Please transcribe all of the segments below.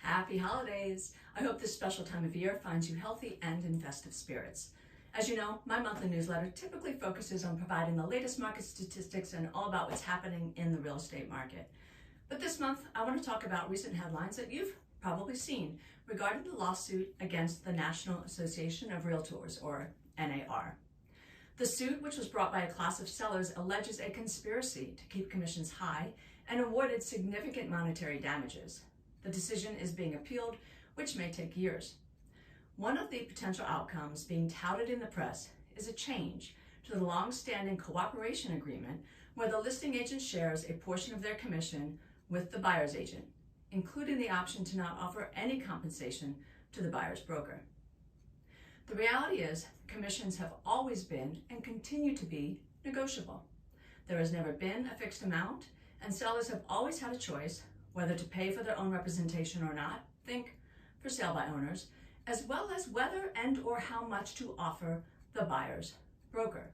Happy holidays! I hope this special time of year finds you healthy and in festive spirits. As you know, my monthly newsletter typically focuses on providing the latest market statistics and all about what's happening in the real estate market. But this month, I want to talk about recent headlines that you've probably seen regarding the lawsuit against the National Association of REALTORS, or NAR. The suit, which was brought by a class of sellers, alleges a conspiracy to keep commissions high and awarded significant monetary damages. The decision is being appealed, which may take years. One of the potential outcomes being touted in the press is a change to the long-standing cooperation agreement where the listing agent shares a portion of their commission with the buyer's agent, including the option to not offer any compensation to the buyer's broker. The reality is, commissions have always been and continue to be negotiable. There has never been a fixed amount, and sellers have always had a choice whether to pay for their own representation or not, think for sale by owners, as well as whether and or how much to offer the buyer's broker.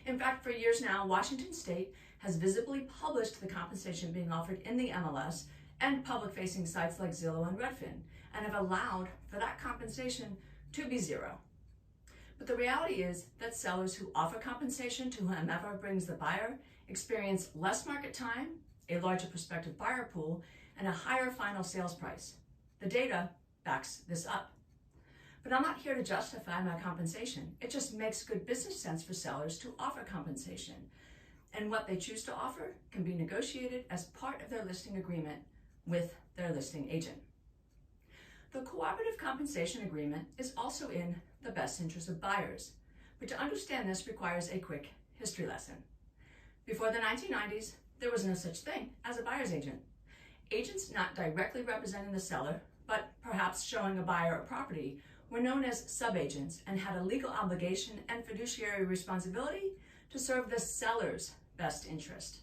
In fact, for years now, Washington State has visibly published the compensation being offered in the MLS and public-facing sites like Zillow and Redfin, and have allowed for that compensation to be zero. But the reality is that sellers who offer compensation to whomever brings the buyer experience less market time, a larger prospective buyer pool, and a higher final sales price. The data backs this up. But I'm not here to justify my compensation. It just makes good business sense for sellers to offer compensation. And what they choose to offer can be negotiated as part of their listing agreement with their listing agent. The cooperative compensation agreement is also in the best interest of buyers. But to understand this requires a quick history lesson. Before the 1990s, there was no such thing as a buyer's agent. Agents not directly representing the seller, but perhaps showing a buyer a property, were known as subagents and had a legal obligation and fiduciary responsibility to serve the seller's best interest.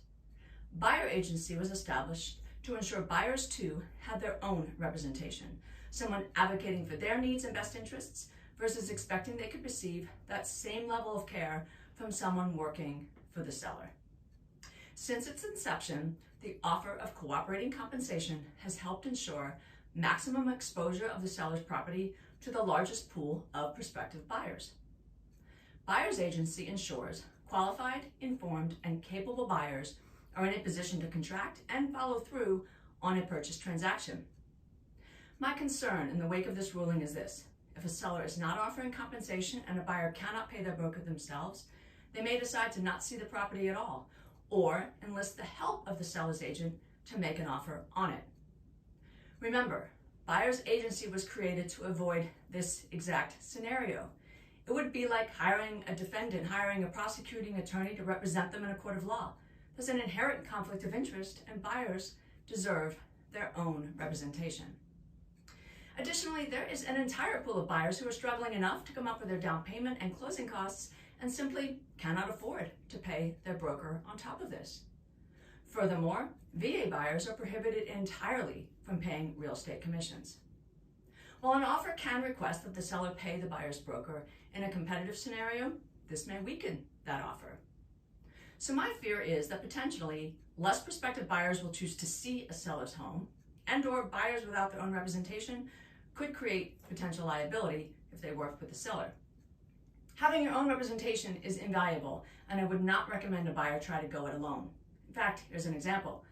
Buyer agency was established to ensure buyers too had their own representation, someone advocating for their needs and best interests versus expecting they could receive that same level of care from someone working for the seller. Since its inception, the offer of cooperating compensation has helped ensure maximum exposure of the seller's property to the largest pool of prospective buyers. Buyer's agency ensures qualified, informed, and capable buyers are in a position to contract and follow through on a purchase transaction. My concern in the wake of this ruling is this: if a seller is not offering compensation and a buyer cannot pay their broker themselves, they may decide to not see the property at all, or enlist the help of the seller's agent to make an offer on it. Remember, buyer's agency was created to avoid this exact scenario. It would be like hiring a defendant, hiring a prosecuting attorney to represent them in a court of law. There's an inherent conflict of interest, and buyers deserve their own representation. Additionally, there is an entire pool of buyers who are struggling enough to come up with their down payment and closing costs and simply cannot afford to pay their broker on top of this. Furthermore, VA buyers are prohibited entirely from paying real estate commissions. While an offer can request that the seller pay the buyer's broker in a competitive scenario, this may weaken that offer. So my fear is that potentially less prospective buyers will choose to see a seller's home, and/or buyers without their own representation could create potential liability if they work with the seller. Having your own representation is invaluable, and I would not recommend a buyer try to go it alone. In fact, here's an example.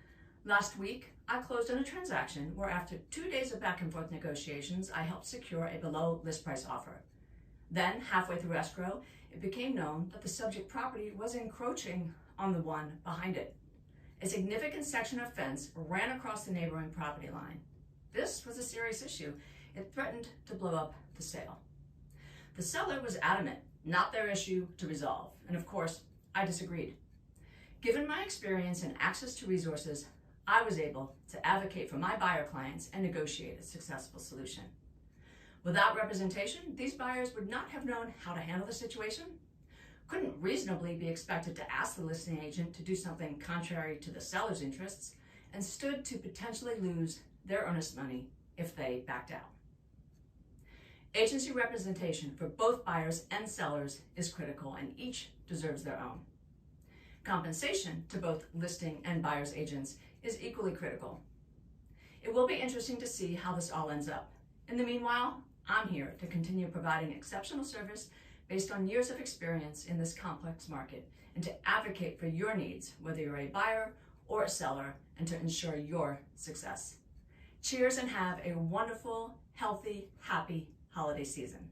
Last week, I closed on a transaction where after 2 days of back and forth negotiations, I helped secure a below list price offer. Then, halfway through escrow, it became known that the subject property was encroaching on the one behind it. A significant section of fence ran across the neighboring property line. This was a serious issue. It threatened to blow up the sale. The seller was adamant, not their issue to resolve, and of course, I disagreed. Given my experience and access to resources, I was able to advocate for my buyer clients and negotiate a successful solution. Without representation, these buyers would not have known how to handle the situation, couldn't reasonably be expected to ask the listing agent to do something contrary to the seller's interests, and stood to potentially lose their earnest money if they backed out. Agency representation for both buyers and sellers is critical, and each deserves their own. Compensation to both listing and buyer's agents is equally critical. It will be interesting to see how this all ends up. In the meanwhile, I'm here to continue providing exceptional service based on years of experience in this complex market and to advocate for your needs, whether you're a buyer or a seller, and to ensure your success. Cheers and have a wonderful, healthy, happy holiday season.